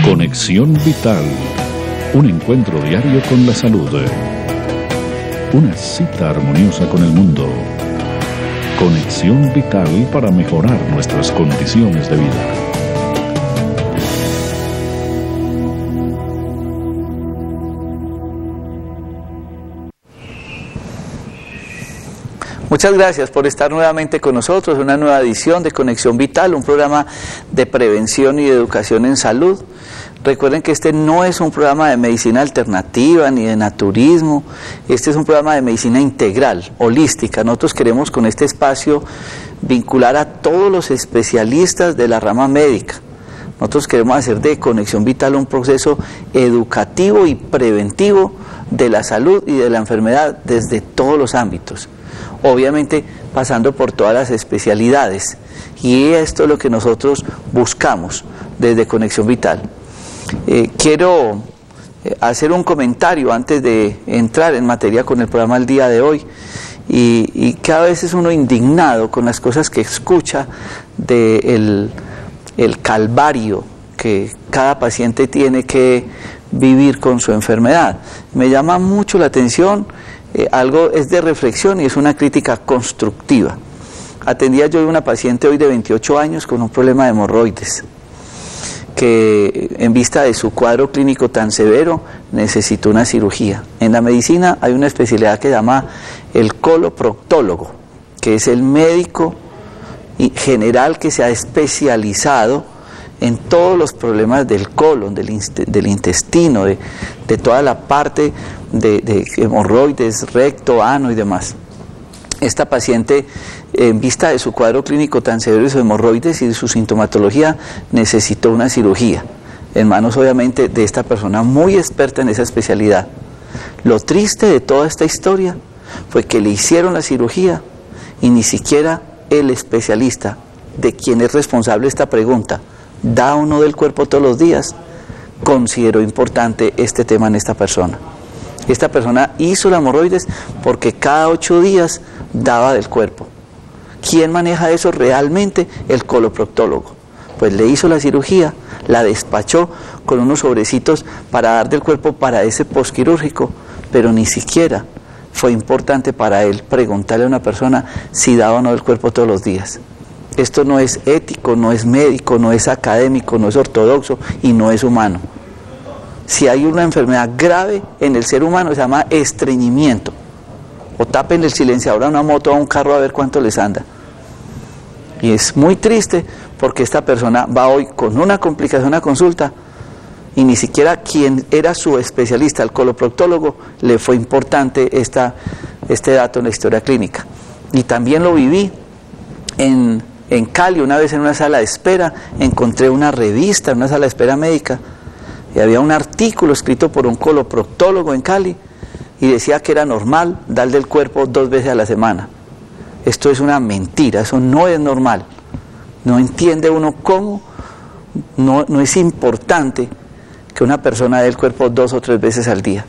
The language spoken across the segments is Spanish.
Conexión Vital, un encuentro diario con la salud. Una cita armoniosa con el mundo. Conexión Vital para mejorar nuestras condiciones de vida. Muchas gracias por estar nuevamente con nosotros en una nueva edición de Conexión Vital, un programa de prevención y de educación en salud. Recuerden que este no es un programa de medicina alternativa ni de naturismo, este es un programa de medicina integral, holística. Nosotros queremos con este espacio vincular a todos los especialistas de la rama médica. Nosotros queremos hacer de Conexión Vital un proceso educativo y preventivo de la salud y de la enfermedad desde todos los ámbitos. Obviamente pasando por todas las especialidades, y esto es lo que nosotros buscamos desde Conexión Vital. Quiero hacer un comentario antes de entrar en materia con el programa del día de hoy, y cada vez es uno indignado con las cosas que escucha del calvario que cada paciente tiene que vivir con su enfermedad. Me llama mucho la atención. Algo es de reflexión y es una crítica constructiva. Atendía yo a una paciente hoy de 28 años con un problema de hemorroides, que en vista de su cuadro clínico tan severo necesitó una cirugía. En la medicina hay una especialidad que se llama el coloproctólogo, que es el médico general que se ha especializado en todos los problemas del colon, del intestino, de toda la parte de hemorroides, recto, ano y demás. Esta paciente, en vista de su cuadro clínico tan severo de sus hemorroides y de su sintomatología, necesitó una cirugía, en manos obviamente de esta persona muy experta en esa especialidad. Lo triste de toda esta historia fue que le hicieron la cirugía y ni siquiera el especialista, de quien es responsable esta pregunta, ¿da o no del cuerpo todos los días?, consideró importante este tema en esta persona. Esta persona hizo la hemorroides porque cada 8 días daba del cuerpo. ¿Quién maneja eso realmente? El coloproctólogo. Pues le hizo la cirugía, la despachó con unos sobrecitos para dar del cuerpo para ese posquirúrgico, pero ni siquiera fue importante para él preguntarle a una persona si daba o no del cuerpo todos los días. Esto no es ético, no es médico, no es académico, no es ortodoxo y no es humano. Si hay una enfermedad grave en el ser humano, se llama estreñimiento. O tapen el silenciador a una moto o a un carro a ver cuánto les anda. Y es muy triste porque esta persona va hoy con una complicación a consulta y ni siquiera quien era su especialista, el coloproctólogo, le fue importante este dato en la historia clínica. Y también lo viví en Cali, una vez en una sala de espera, encontré una revista, en una sala de espera médica, y había un artículo escrito por un coloproctólogo en Cali, y decía que era normal dar del cuerpo 2 veces a la semana. Esto es una mentira, eso no es normal. No entiende uno cómo no es importante que una persona dé el cuerpo 2 o 3 veces al día,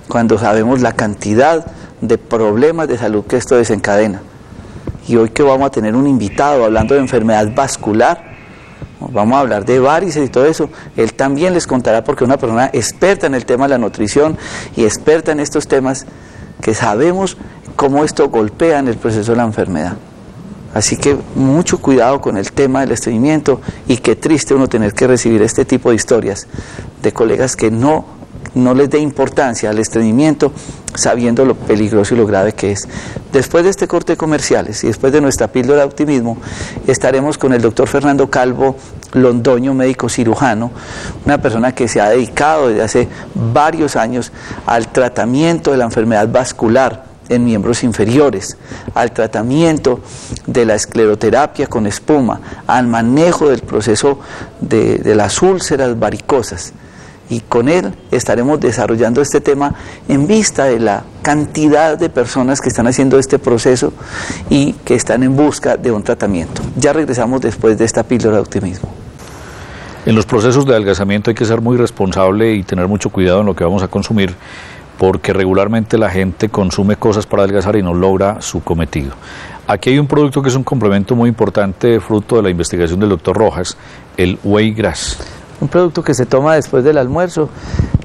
cuando sabemos la cantidad de problemas de salud que esto desencadena. Y hoy que vamos a tener un invitado hablando de enfermedad vascular, vamos a hablar de varices y todo eso, él también les contará, porque es una persona experta en el tema de la nutrición y experta en estos temas, que sabemos cómo esto golpea en el proceso de la enfermedad. Así que mucho cuidado con el tema del estreñimiento, y qué triste uno tener que recibir este tipo de historias de colegas que no les dé importancia al estreñimiento, sabiendo lo peligroso y lo grave que es. Después de este corte de comerciales y después de nuestra píldora de optimismo, estaremos con el doctor Fernando Calvo Londoño, médico cirujano, una persona que se ha dedicado desde hace varios años al tratamiento de la enfermedad vascular en miembros inferiores, al tratamiento de la escleroterapia con espuma, al manejo del proceso de las úlceras varicosas. Y con él estaremos desarrollando este tema en vista de la cantidad de personas que están haciendo este proceso y que están en busca de un tratamiento. Ya regresamos después de esta píldora de optimismo. En los procesos de adelgazamiento hay que ser muy responsable y tener mucho cuidado en lo que vamos a consumir, porque regularmente la gente consume cosas para adelgazar y no logra su cometido. Aquí hay un producto que es un complemento muy importante, fruto de la investigación del doctor Rojas, el Whey Grass. un producto que se toma después del almuerzo,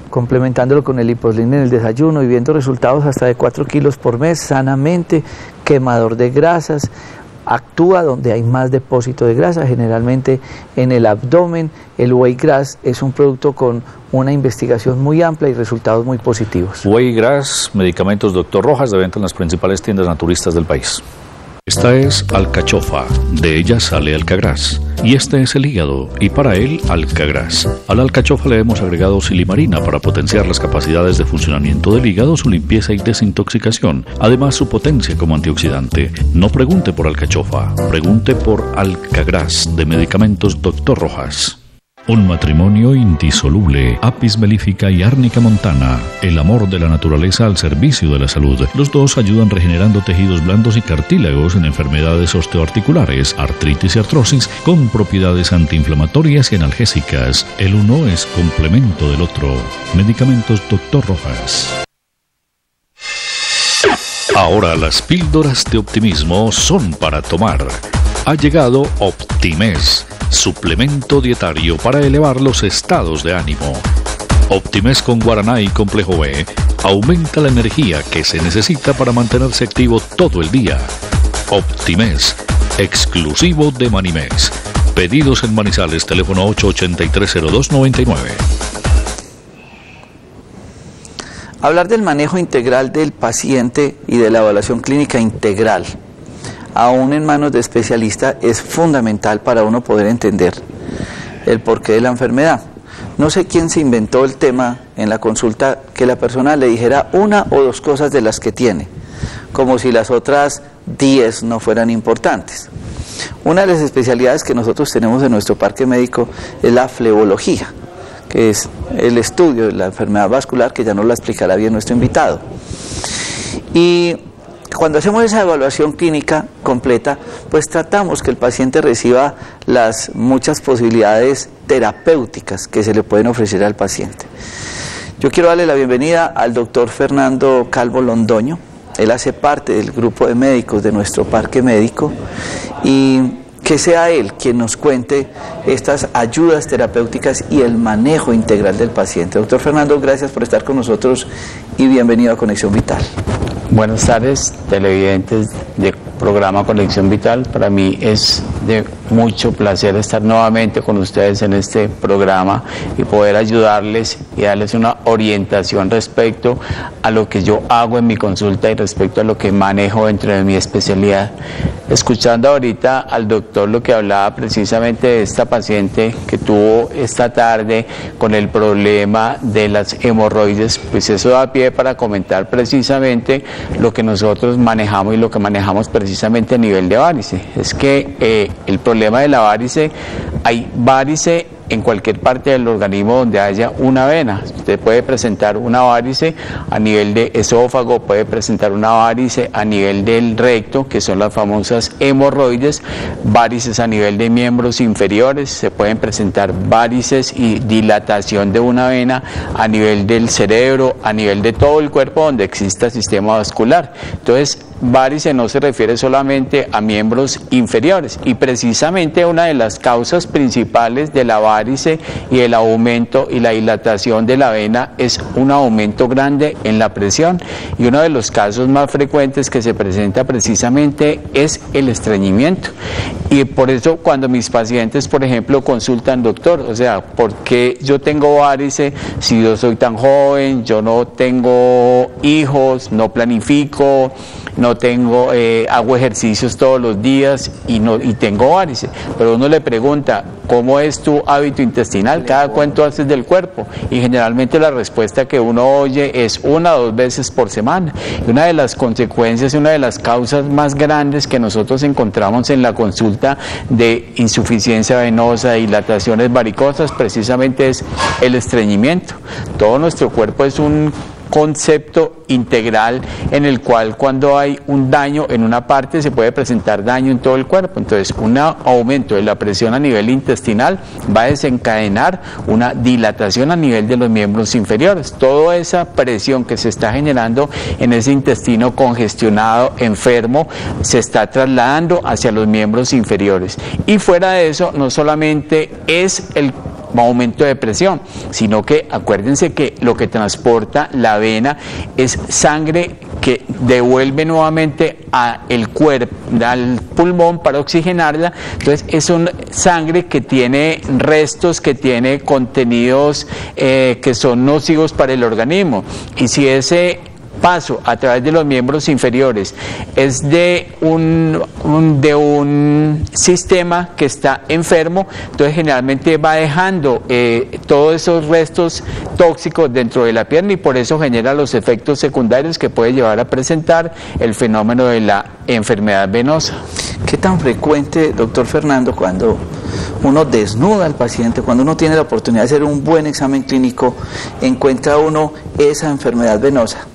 complementándolo con el Liposlin en el desayuno y viendo resultados hasta de 4 kilos por mes, sanamente, quemador de grasas, actúa donde hay más depósito de grasa, generalmente en el abdomen. El Whey Grass es un producto con una investigación muy amplia y resultados muy positivos. Whey Grass, medicamentos Dr. Rojas, de venta en las principales tiendas naturistas del país. Esta es alcachofa, de ella sale alcagras, y este es el hígado, y para él alcagras. A la alcachofa le hemos agregado silimarina para potenciar las capacidades de funcionamiento del hígado, su limpieza y desintoxicación, además su potencia como antioxidante. No pregunte por alcachofa, pregunte por alcagras, de medicamentos Dr. Rojas. Un matrimonio indisoluble, Apis mellifica y Árnica montana, el amor de la naturaleza al servicio de la salud. Los dos ayudan regenerando tejidos blandos y cartílagos en enfermedades osteoarticulares, artritis y artrosis, con propiedades antiinflamatorias y analgésicas. El uno es complemento del otro. Medicamentos Dr. Rojas. Ahora las píldoras de optimismo son para tomar. Ha llegado Optimés, suplemento dietario para elevar los estados de ánimo. Optimés con guaraná y complejo B aumenta la energía que se necesita para mantenerse activo todo el día. Optimés, exclusivo de Manimés. Pedidos en Manizales, teléfono 883-0299. Hablar del manejo integral del paciente y de la evaluación clínica integral, aún en manos de especialistas, es fundamental para uno poder entender el porqué de la enfermedad. No sé quién se inventó el tema en la consulta que la persona le dijera una o dos cosas de las que tiene, como si las otras 10 no fueran importantes. Una de las especialidades que nosotros tenemos en nuestro parque médico es la flebología, que es el estudio de la enfermedad vascular, que ya nos la explicará bien nuestro invitado. Y cuando hacemos esa evaluación clínica completa, pues tratamos que el paciente reciba las muchas posibilidades terapéuticas que se le pueden ofrecer al paciente. Yo quiero darle la bienvenida al doctor Fernando Calvo Londoño. Él hace parte del grupo de médicos de nuestro parque médico, y que sea él quien nos cuente estas ayudas terapéuticas y el manejo integral del paciente. Doctor Fernando, gracias por estar con nosotros y bienvenido a Conexión Vital. Buenas tardes, televidentes del programa Conexión Vital. Para mí es de mucho placer estar nuevamente con ustedes en este programa y poder ayudarles y darles una orientación respecto a lo que yo hago en mi consulta y respecto a lo que manejo dentro de mi especialidad. Escuchando ahorita al doctor lo que hablaba precisamente de esta paciente que tuvo esta tarde con el problema de las hemorroides, pues eso da pie para comentar precisamente lo que nosotros manejamos y lo que manejamos precisamente a nivel de varice. Es que el problema de la varice, hay varice en cualquier parte del organismo donde haya una vena. Usted puede presentar una varice a nivel de esófago, puede presentar una varice a nivel del recto, que son las famosas hemorroides, varices a nivel de miembros inferiores, se pueden presentar varices y dilatación de una vena a nivel del cerebro, a nivel de todo el cuerpo donde exista sistema vascular. Entonces, varice no se refiere solamente a miembros inferiores, y precisamente una de las causas principales de la varice y el aumento y la dilatación de la vena es un aumento grande en la presión, y uno de los casos más frecuentes que se presenta precisamente es el estreñimiento. Y por eso cuando mis pacientes, por ejemplo, consultan, doctor, o sea, ¿por qué yo tengo varice si yo soy tan joven, yo no tengo hijos, no planifico, no tengo, hago ejercicios todos los días y tengo varice? Pero uno le pregunta, ¿cómo es tu hábito intestinal? ¿Cada cuánto haces del cuerpo? Y generalmente la respuesta que uno oye es 1 o 2 veces por semana. Y una de las consecuencias, una de las causas más grandes que nosotros encontramos en la consulta de insuficiencia venosa, dilataciones varicosas, precisamente es el estreñimiento. Todo nuestro cuerpo es un concepto integral en el cual cuando hay un daño en una parte se puede presentar daño en todo el cuerpo. Entonces un aumento de la presión a nivel intestinal va a desencadenar una dilatación a nivel de los miembros inferiores. Toda esa presión que se está generando en ese intestino congestionado, enfermo, se está trasladando hacia los miembros inferiores. Y fuera de eso, no solamente es el aumento de presión, sino que acuérdense que lo que transporta la vena es sangre que devuelve nuevamente al cuerpo, al pulmón para oxigenarla. Entonces es una sangre que tiene restos, que tiene contenidos que son nocivos para el organismo, y si ese paso a través de los miembros inferiores es de un sistema que está enfermo, entonces generalmente va dejando todos esos restos tóxicos dentro de la pierna, y por eso genera los efectos secundarios que puede llevar a presentar el fenómeno de la enfermedad venosa. ¿Qué tan frecuente, doctor Fernando, cuando uno desnuda al paciente, cuando uno tiene la oportunidad de hacer un buen examen clínico, encuentra uno esa enfermedad venosa?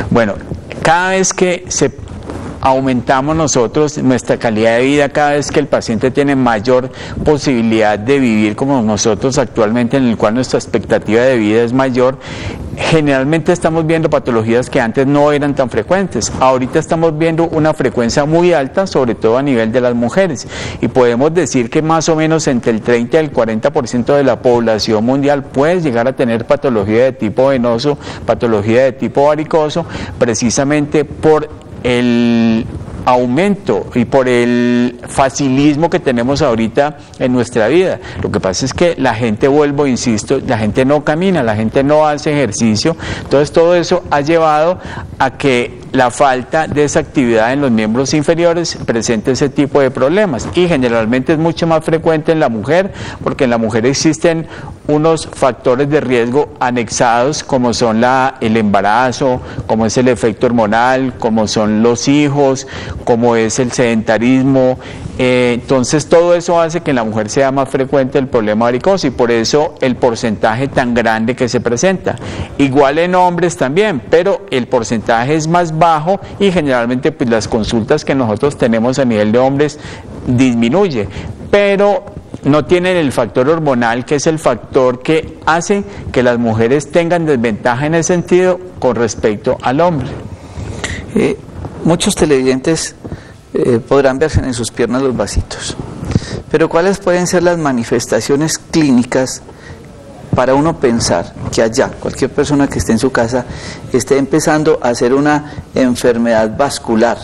Bueno, cada vez que aumentamos nosotros nuestra calidad de vida, cada vez que el paciente tiene mayor posibilidad de vivir como nosotros actualmente, en el cual nuestra expectativa de vida es mayor, generalmente estamos viendo patologías que antes no eran tan frecuentes. Ahorita estamos viendo una frecuencia muy alta, sobre todo a nivel de las mujeres, y podemos decir que más o menos entre el 30 y el 40% de la población mundial puede llegar a tener patología de tipo venoso, patología de tipo varicoso, precisamente por el aumento y por el facilismo que tenemos ahorita en nuestra vida. Lo que pasa es que la gente, vuelvo, insisto, la gente no camina, la gente no hace ejercicio, entonces todo eso ha llevado a que la falta de esa actividad en los miembros inferiores presente ese tipo de problemas, y generalmente es mucho más frecuente en la mujer, porque en la mujer existen unos factores de riesgo anexados, como son el embarazo, como es el efecto hormonal, como son los hijos, como es el sedentarismo. Entonces todo eso hace que en la mujer sea más frecuente el problema varicoso, y por eso el porcentaje tan grande que se presenta. Igual en hombres también, pero el porcentaje es más bajo, y generalmente pues las consultas que nosotros tenemos a nivel de hombres disminuye, pero no tienen el factor hormonal, que es el factor que hace que las mujeres tengan desventaja en ese sentido con respecto al hombre. Muchos televidentes podrán verse en sus piernas los vasitos, pero ¿cuáles pueden ser las manifestaciones clínicas para uno pensar que allá, cualquier persona que esté en su casa, esté empezando a hacer una enfermedad vascular?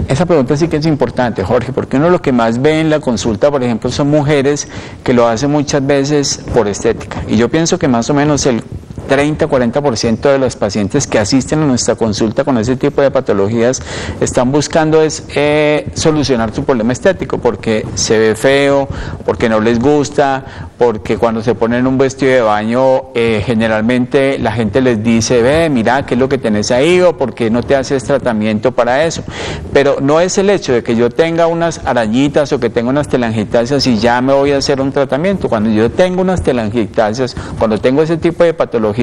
Esa pregunta sí que es importante, Jorge, porque uno lo que más ve en la consulta, por ejemplo, son mujeres que lo hacen muchas veces por estética, y yo pienso que más o menos el 30-40% de los pacientes que asisten a nuestra consulta con ese tipo de patologías están buscando solucionar su problema estético, porque se ve feo, porque no les gusta, porque cuando se ponen un vestido de baño generalmente la gente les dice: ve, mira, ¿qué es lo que tenés ahí? O ¿por qué no te haces tratamiento para eso? Pero no es el hecho de que yo tenga unas arañitas o que tenga unas telangiectasias y ya me voy a hacer un tratamiento. Cuando yo tengo unas telangiectasias, cuando tengo ese tipo de patologías,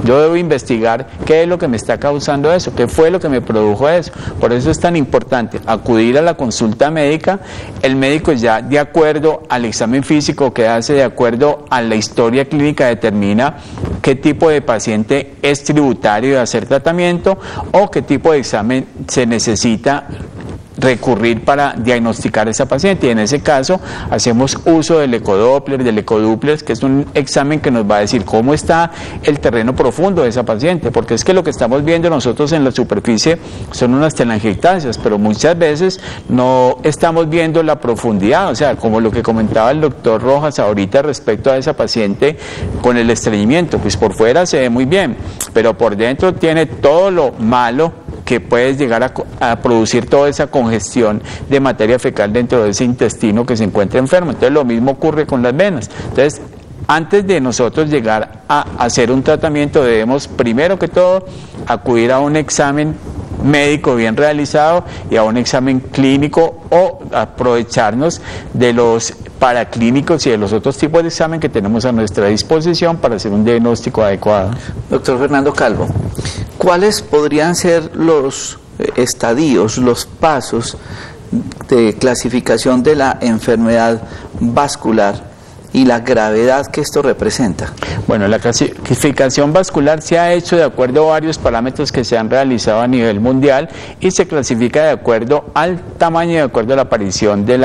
yo debo investigar qué es lo que me está causando eso, qué fue lo que me produjo eso. Por eso es tan importante acudir a la consulta médica. El médico, ya de acuerdo al examen físico que hace, de acuerdo a la historia clínica, determina qué tipo de paciente es tributario de hacer tratamiento o qué tipo de examen se necesita recurrir para diagnosticar a esa paciente, y en ese caso hacemos uso del ecodoppler, del ecoduplex, que es un examen que nos va a decir cómo está el terreno profundo de esa paciente, porque es que lo que estamos viendo nosotros en la superficie son unas telangiectasias, pero muchas veces no estamos viendo la profundidad, o sea, como lo que comentaba el doctor Rojas ahorita respecto a esa paciente con el estreñimiento, pues por fuera se ve muy bien, pero por dentro tiene todo lo malo que puede llegar a producir toda esa congestión de materia fecal dentro de ese intestino que se encuentra enfermo. Entonces lo mismo ocurre con las venas. Entonces, antes de nosotros llegar a hacer un tratamiento, debemos primero que todo acudir a un examen médico bien realizado y a un examen clínico, o aprovecharnos de los paraclínicos y de los otros tipos de examen que tenemos a nuestra disposición para hacer un diagnóstico adecuado. Doctor Fernando Calvo, ¿cuáles podrían ser los estadios, los pasos de clasificación de la enfermedad vascular y la gravedad que esto representa? Bueno, la clasificación vascular se ha hecho de acuerdo a varios parámetros que se han realizado a nivel mundial y se clasifica de acuerdo al tamaño y de acuerdo a la aparición de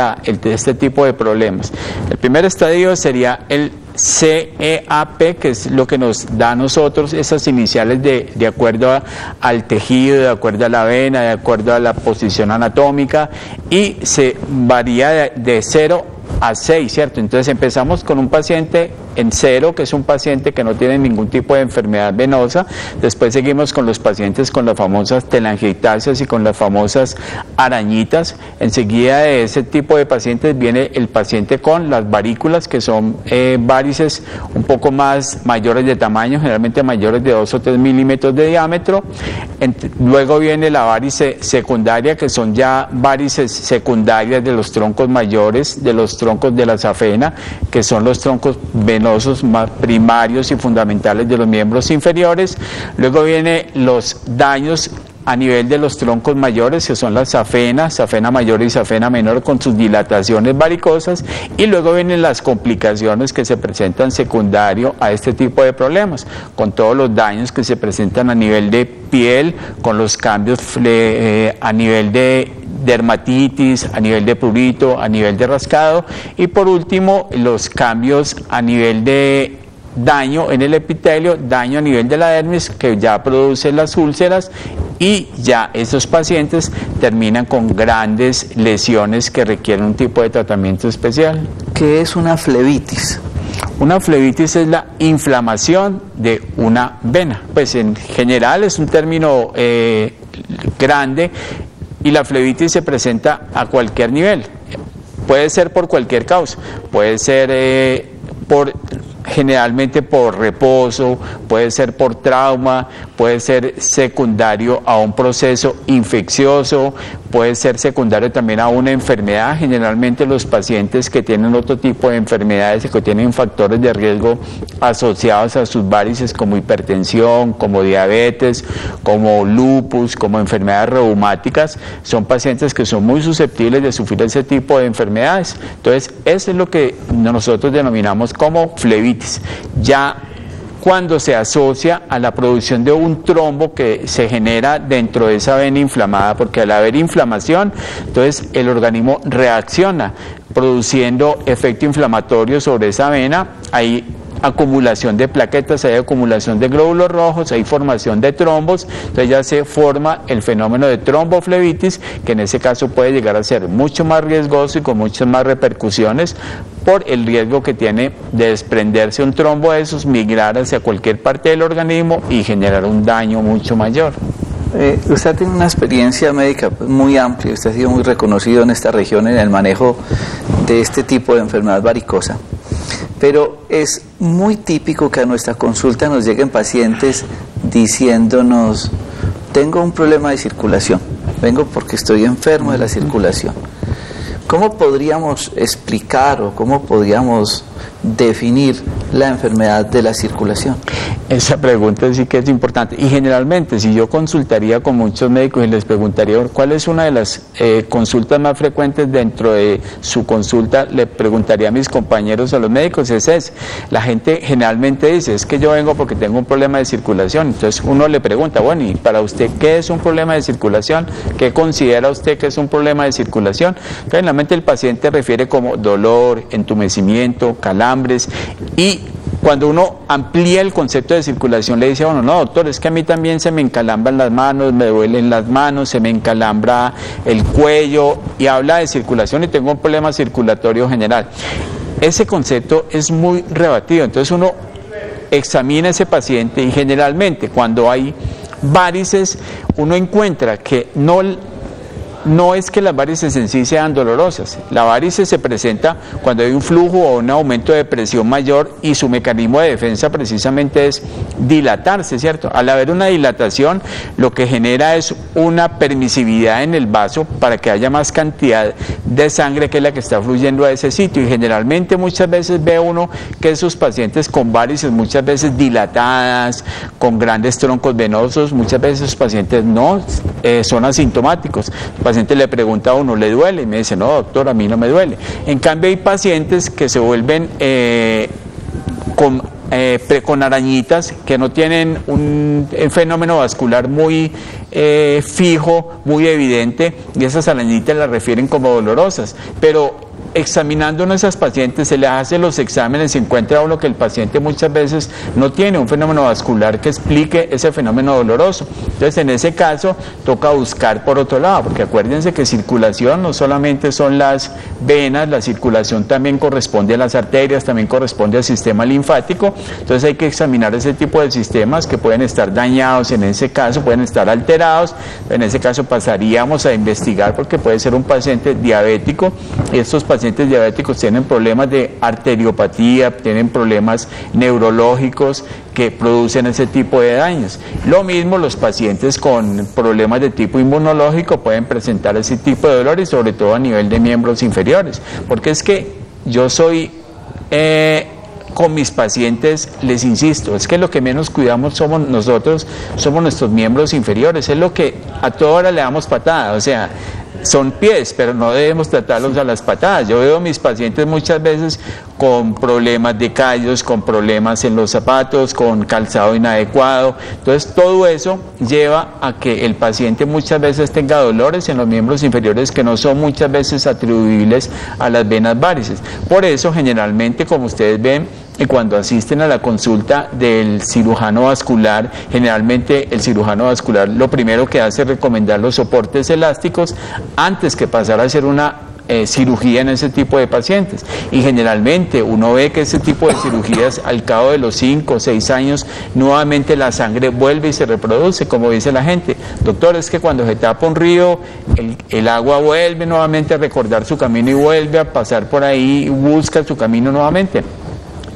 este tipo de problemas. El primer estadio sería el CEAP, que es lo que nos da a nosotros esas iniciales de acuerdo al tejido, de acuerdo a la vena, de acuerdo a la posición anatómica, y se varía de 0 a 6, ¿cierto? Entonces empezamos con un paciente en 0, que es un paciente que no tiene ningún tipo de enfermedad venosa. Después seguimos con los pacientes con las famosas telangiectasias y con las famosas arañitas. Enseguida de ese tipo de pacientes viene el paciente con las varículas, que son varices un poco más mayores de tamaño, generalmente mayores de 2 o 3 milímetros de diámetro. Luego viene la varice secundaria, que son ya varices secundarias de los troncos mayores, de los troncos de la safena, que son los troncos venosos más primarios y fundamentales de los miembros inferiores. Luego vienen los daños a nivel de los troncos mayores, que son las safena mayor y safena menor, con sus dilataciones varicosas, y luego vienen las complicaciones que se presentan secundario a este tipo de problemas, con todos los daños que se presentan a nivel de piel, con los cambios a nivel de dermatitis, a nivel de prurito, a nivel de rascado, y por último los cambios a nivel de daño en el epitelio, daño a nivel de la dermis, que ya produce las úlceras, y ya estos pacientes terminan con grandes lesiones que requieren un tipo de tratamiento especial. ¿Qué es una flebitis? Una flebitis es la inflamación de una vena. Pues en general es un término grande, y la flebitis se presenta a cualquier nivel. Puede ser por cualquier causa, puede ser generalmente por reposo, puede ser por trauma, puede ser secundario a un proceso infeccioso, puede ser secundario también a una enfermedad. Generalmente los pacientes que tienen otro tipo de enfermedades y que tienen factores de riesgo asociados a sus varices, como hipertensión, como diabetes, como lupus, como enfermedades reumáticas, son pacientes que son muy susceptibles de sufrir ese tipo de enfermedades. Entonces, eso es lo que nosotros denominamos como flebitis. Ya cuando se asocia a la producción de un trombo que se genera dentro de esa vena inflamada, porque al haber inflamación, entonces el organismo reacciona produciendo efecto inflamatorio sobre esa vena. Hay acumulación de plaquetas, hay acumulación de glóbulos rojos, hay formación de trombos, entonces ya se forma el fenómeno de tromboflebitis, que en ese caso puede llegar a ser mucho más riesgoso y con muchas más repercusiones por el riesgo que tiene de desprenderse un trombo de esos, migrar hacia cualquier parte del organismo y generar un daño mucho mayor. Usted tiene una experiencia médica muy amplia, usted ha sido muy reconocido en esta región en el manejo de este tipo de enfermedad varicosa. Pero es muy típico que a nuestra consulta nos lleguen pacientes diciéndonos: tengo un problema de circulación, vengo porque estoy enfermo de la circulación. ¿Cómo podríamos explicar o cómo podríamos definir la enfermedad de la circulación? Esa pregunta sí que es importante, y generalmente si yo consultaría con muchos médicos y les preguntaría cuál es una de las consultas más frecuentes dentro de su consulta, le preguntaría a mis compañeros, a los médicos, es la gente generalmente dice: es que yo vengo porque tengo un problema de circulación. Entonces uno le pregunta: bueno, ¿y para usted qué es un problema de circulación? ¿Qué considera usted que es un problema de circulación? Generalmente el paciente refiere como dolor, entumecimiento, calambres, y cuando uno amplía el concepto de circulación le dice: bueno, no doctor, es que a mí también se me encalambran las manos, me duelen las manos, se me encalambra el cuello, y habla de circulación y tengo un problema circulatorio general. Ese concepto es muy rebatido. Entonces uno examina a ese paciente y generalmente cuando hay varices uno encuentra que no es que las varices en sí sean dolorosas. La varice se presenta cuando hay un flujo o un aumento de presión mayor, y su mecanismo de defensa precisamente es dilatarse, ¿cierto? Al haber una dilatación, lo que genera es una permisividad en el vaso para que haya más cantidad de sangre, que es la que está fluyendo a ese sitio, y generalmente muchas veces ve uno que esos pacientes con varices, muchas veces dilatadas, con grandes troncos venosos, muchas veces esos pacientes no son asintomáticos. paciente le pregunta a uno, ¿le duele? Y me dice, no, doctor, a mí no me duele. En cambio hay pacientes que se vuelven con arañitas, que no tienen un fenómeno vascular muy fijo, muy evidente, y esas arañitas las refieren como dolorosas, pero examinando a esas pacientes, se les hace los exámenes, se encuentra uno que el paciente muchas veces no tiene un fenómeno vascular que explique ese fenómeno doloroso. Entonces, en ese caso, toca buscar por otro lado, porque acuérdense que circulación no solamente son las venas, la circulación también corresponde a las arterias, también corresponde al sistema linfático. Entonces, hay que examinar ese tipo de sistemas que pueden estar dañados, en ese caso, pueden estar alterados. En ese caso, pasaríamos a investigar, porque puede ser un paciente diabético, y estos pacientes diabéticos tienen problemas de arteriopatía, tienen problemas neurológicos que producen ese tipo de daños. Lo mismo los pacientes con problemas de tipo inmunológico pueden presentar ese tipo de dolores, sobre todo a nivel de miembros inferiores, porque es que yo soy con mis pacientes, les insisto, es que lo que menos cuidamos somos nosotros, somos nuestros miembros inferiores, es lo que a toda hora le damos patada, o sea, son pies, pero no debemos tratarlos a las patadas. Yo veo a mis pacientes muchas veces con problemas de callos, con problemas en los zapatos, con calzado inadecuado. Entonces todo eso lleva a que el paciente muchas veces tenga dolores en los miembros inferiores que no son muchas veces atribuibles a las venas varices. Por eso generalmente, como ustedes ven, y cuando asisten a la consulta del cirujano vascular, generalmente el cirujano vascular lo primero que hace es recomendar los soportes elásticos antes que pasar a hacer una cirugía en ese tipo de pacientes. Y generalmente uno ve que ese tipo de cirugías, al cabo de los 5 o 6 años, nuevamente la sangre vuelve y se reproduce, como dice la gente. Doctor, es que cuando se tapa un río, el agua vuelve nuevamente a recordar su camino y vuelve a pasar por ahí y busca su camino nuevamente.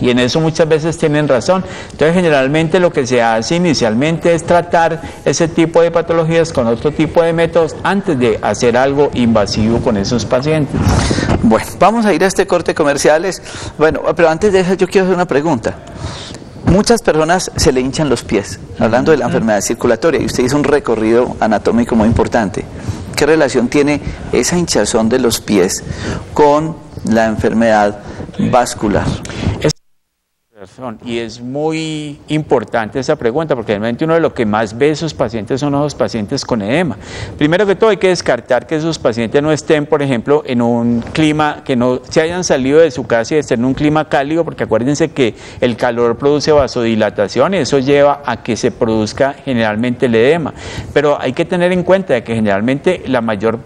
Y en eso muchas veces tienen razón. Entonces, generalmente lo que se hace inicialmente es tratar ese tipo de patologías con otro tipo de métodos antes de hacer algo invasivo con esos pacientes. Bueno, vamos a ir a este corte comerciales. Bueno, pero antes de eso yo quiero hacer una pregunta. Muchas personas se le hinchan los pies, hablando de la enfermedad circulatoria, y usted hizo un recorrido anatómico muy importante. ¿Qué relación tiene esa hinchazón de los pies con la enfermedad vascular? Y es muy importante esa pregunta, porque realmente uno de lo que más ve esos pacientes son los pacientes con edema. Primero que todo hay que descartar que esos pacientes no estén, por ejemplo, en un clima, que no se hayan salido de su casa y estén en un clima cálido, porque acuérdense que el calor produce vasodilatación y eso lleva a que se produzca generalmente el edema. Pero hay que tener en cuenta que generalmente la mayor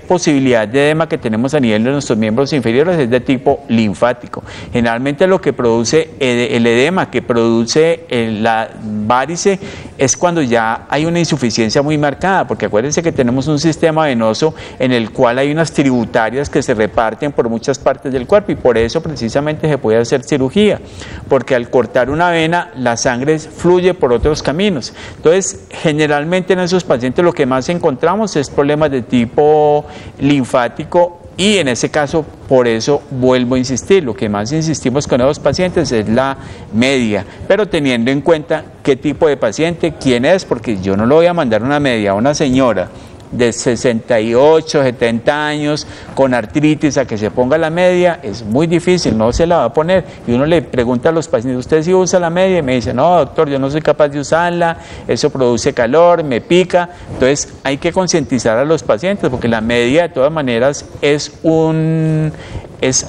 posibilidad de edema que tenemos a nivel de nuestros miembros inferiores es de tipo linfático. Generalmente lo que produce el edema, que produce la varice, es cuando ya hay una insuficiencia muy marcada, porque acuérdense que tenemos un sistema venoso en el cual hay unas tributarias que se reparten por muchas partes del cuerpo, y por eso precisamente se puede hacer cirugía, porque al cortar una vena la sangre fluye por otros caminos. Entonces, generalmente en esos pacientes lo que más encontramos es problemas de tipo linfático. Y en ese caso, por eso vuelvo a insistir, lo que más insistimos con esos pacientes es la media, pero teniendo en cuenta qué tipo de paciente, quién es, porque yo no lo voy a mandar una media a una señora de 68, 70 años con artritis a que se ponga la media, es muy difícil, no se la va a poner. Y uno le pregunta a los pacientes, ¿usted sí usa la media? Y me dice, no doctor, yo no soy capaz de usarla, eso produce calor, me pica. Entonces hay que concientizar a los pacientes, porque la media de todas maneras es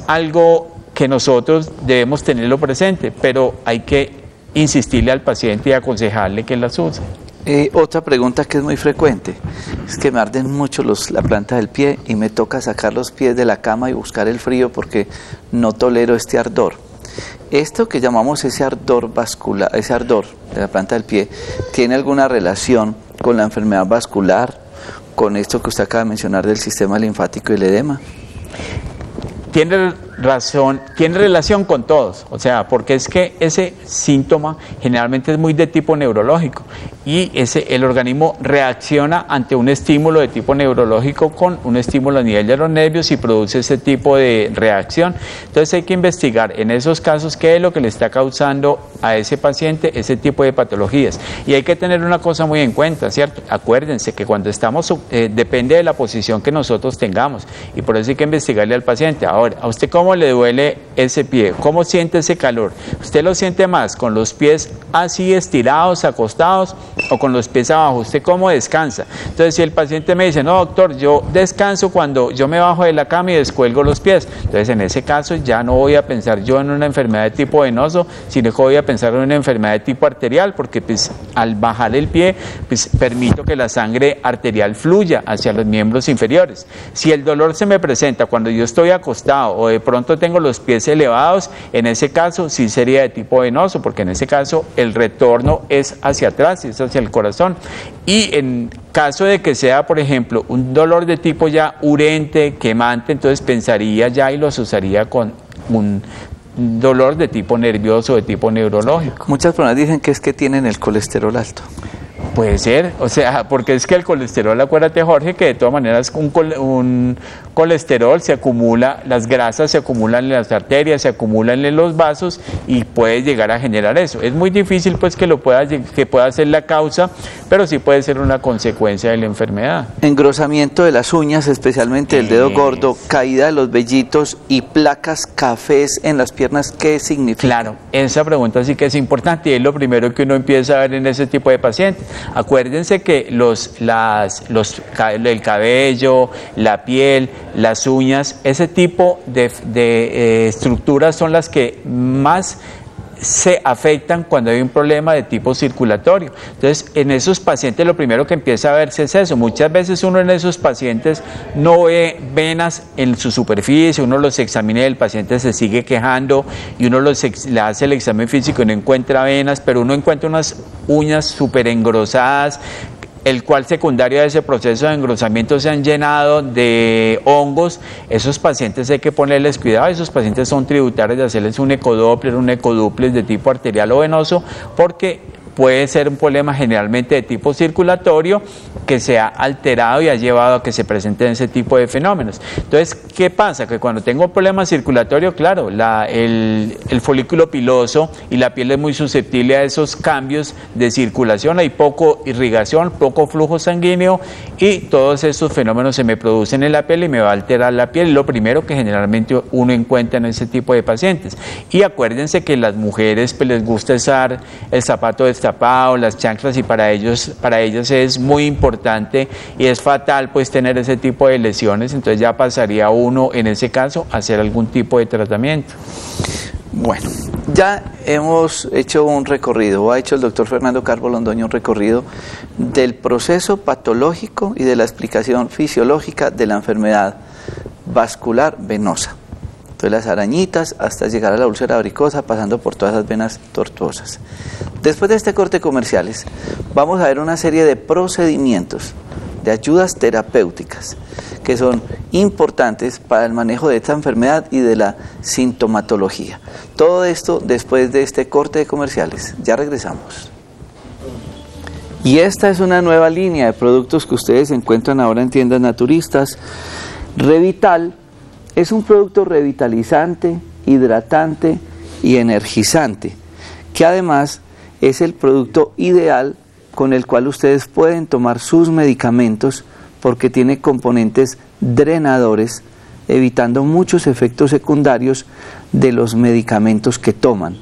algo que nosotros debemos tenerlo presente, pero hay que insistirle al paciente y aconsejarle que las use. Otra pregunta que es muy frecuente, es que me arden mucho la planta del pie y me toca sacar los pies de la cama y buscar el frío porque no tolero este ardor. Esto que llamamos ese ardor vascular, ese ardor de la planta del pie, ¿tiene alguna relación con la enfermedad vascular, con esto que usted acaba de mencionar del sistema linfático y el edema? Tiene tiene relación con todos, o sea, porque es que ese síntoma generalmente es muy de tipo neurológico y el organismo reacciona ante un estímulo de tipo neurológico con un estímulo a nivel de los nervios y produce ese tipo de reacción. Entonces hay que investigar en esos casos qué es lo que le está causando a ese paciente ese tipo de patologías. Y hay que tener una cosa muy en cuenta, ¿cierto? Acuérdense que cuando estamos, depende de la posición que nosotros tengamos y por eso hay que investigarle al paciente. Ahora, ¿a usted cómo le duele ese pie? ¿Cómo siente ese calor? ¿Usted lo siente más con los pies así estirados, acostados o con los pies abajo? ¿Usted cómo descansa? Entonces, si el paciente me dice, no, doctor, yo descanso cuando yo me bajo de la cama y descuelgo los pies, entonces en ese caso ya no voy a pensar yo en una enfermedad de tipo venoso, sino que voy a pensar en una enfermedad de tipo arterial, porque pues al bajar el pie, pues permito que la sangre arterial fluya hacia los miembros inferiores. Si el dolor se me presenta cuando yo estoy acostado o de pronto tengo los pies elevados, en ese caso sí sería de tipo venoso, porque en ese caso el retorno es hacia atrás, es hacia el corazón. Y en caso de que sea, por ejemplo, un dolor de tipo ya urente, quemante, entonces pensaría ya y lo asociaría con un dolor de tipo nervioso, de tipo neurológico. Muchas personas dicen que es que tienen el colesterol alto. Puede ser, o sea, porque es que el colesterol, acuérdate Jorge, que de todas maneras un colesterol se acumula, las grasas se acumulan en las arterias, se acumulan en los vasos y puede llegar a generar eso. Es muy difícil pues que pueda ser la causa, pero sí puede ser una consecuencia de la enfermedad. Engrosamiento de las uñas, especialmente del dedo gordo, caída de los vellitos y placas cafés en las piernas, ¿qué significa? Claro, esa pregunta sí que es importante y es lo primero que uno empieza a ver en ese tipo de pacientes. Acuérdense que el cabello, la piel, las uñas, ese tipo de estructuras son las que más se afectan cuando hay un problema de tipo circulatorio. Entonces, en esos pacientes lo primero que empieza a verse es eso. Muchas veces uno en esos pacientes no ve venas en su superficie, uno los examina y el paciente se sigue quejando y uno le hace el examen físico y no encuentra venas, pero uno encuentra unas uñas súper engrosadas, el cual secundario a ese proceso de engrosamiento se han llenado de hongos. Esos pacientes hay que ponerles cuidado, esos pacientes son tributarios de hacerles un ecodoppler, un ecoduplex de tipo arterial o venoso, porque puede ser un problema generalmente de tipo circulatorio que se ha alterado y ha llevado a que se presenten ese tipo de fenómenos. Entonces, ¿qué pasa? Que cuando tengo un problema circulatorio, claro, el folículo piloso y la piel es muy susceptible a esos cambios de circulación, hay poco irrigación, poco flujo sanguíneo y todos esos fenómenos se me producen en la piel y me va a alterar la piel, lo primero que generalmente uno encuentra en ese tipo de pacientes. Y acuérdense que las mujeres pues, les gusta usar el zapato destapado, las chanclas y para ellas es muy importante y es fatal pues tener ese tipo de lesiones, entonces ya pasaría uno en ese caso a hacer algún tipo de tratamiento. Bueno, ya hemos hecho un recorrido, o ha hecho el doctor Fernando Carbo Londoño un recorrido del proceso patológico y de la explicación fisiológica de la enfermedad vascular venosa. Entonces las arañitas hasta llegar a la úlcera varicosa, pasando por todas esas venas tortuosas. Después de este corte de comerciales, vamos a ver una serie de procedimientos, de ayudas terapéuticas, que son importantes para el manejo de esta enfermedad y de la sintomatología. Todo esto después de este corte de comerciales. Ya regresamos. Y esta es una nueva línea de productos que ustedes encuentran ahora en tiendas naturistas. Revital es un producto revitalizante, hidratante y energizante, que además es el producto ideal con el cual ustedes pueden tomar sus medicamentos porque tiene componentes drenadores, evitando muchos efectos secundarios de los medicamentos que toman.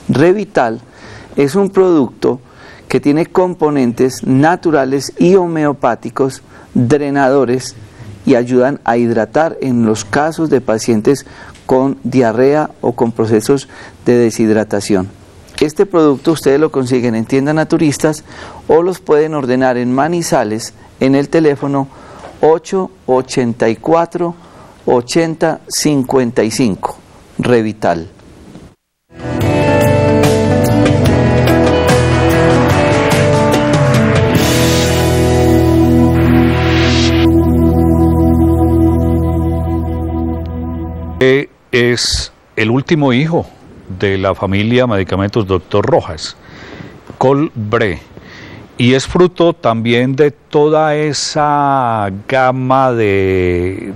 Revital es un producto que tiene componentes naturales y homeopáticos drenadores y ayudan a hidratar en los casos de pacientes con diarrea o con procesos de deshidratación. Este producto ustedes lo consiguen en tiendas naturistas o los pueden ordenar en Manizales en el teléfono 884 8055. Revital. es el último hijo de la familia Medicamentos Dr. Rojas, Colbre, y es fruto también de toda esa gama de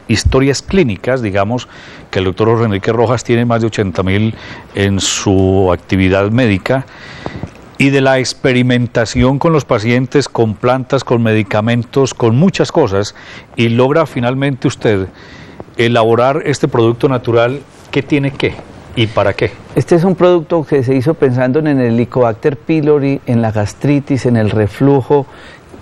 historias clínicas, digamos, que el doctor Jorge Enrique Rojas tiene más de 80.000 en su actividad médica, y de la experimentación con los pacientes, con plantas, con medicamentos, con muchas cosas, y logra finalmente usted elaborar este producto natural que tiene qué y para qué. Este es un producto que se hizo pensando en el Helicobacter pylori, en la gastritis, en el reflujo,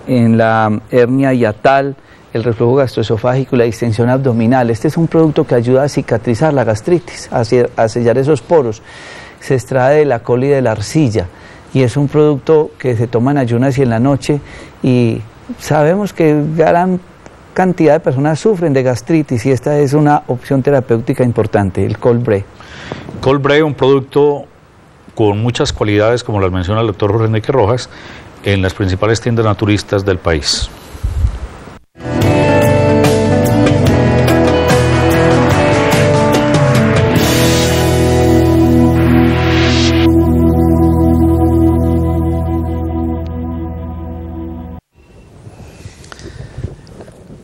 en la hernia hiatal, el reflujo gastroesofágico y la distensión abdominal. Este es un producto que ayuda a cicatrizar la gastritis, a sellar esos poros. Se extrae de la col y de la arcilla, y es un producto que se toma en ayunas y en la noche, y sabemos que gran cantidad de personas sufren de gastritis, y esta es una opción terapéutica importante, el Colbre. Colbre, un producto con muchas cualidades, como las menciona el doctor Jorge Enrique Rojas, en las principales tiendas naturistas del país.